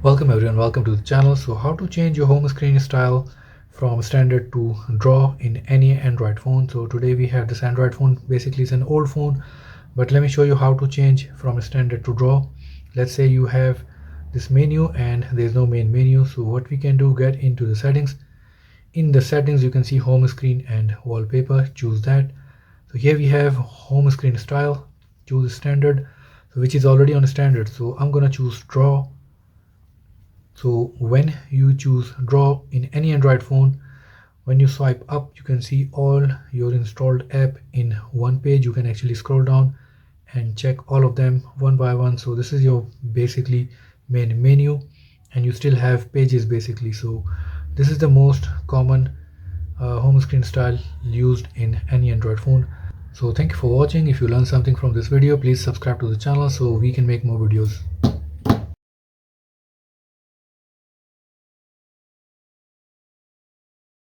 Welcome everyone, welcome to the channel. So how to change your home screen style from standard to draw in any Android phone. So today we have this Android phone. Basically it's an old phone, but let me show you how to change from standard to draw. Let's say you have this menu and there's no main menu. So what we can do, get into the settings. In the settings you can see home screen and wallpaper. Choose that. So here we have home screen style. Choose standard, so which is already on standard. So I'm gonna choose draw. So when you choose draw in any Android phone, when you swipe up you can see all your installed app in one page. You can actually scroll down and check all of them one by one. So this is your basically main menu, and you still have pages basically. So this is the most common home screen style used in any Android phone. So thank you for watching. If you learned something from this video, please subscribe to the channel so we can make more videos.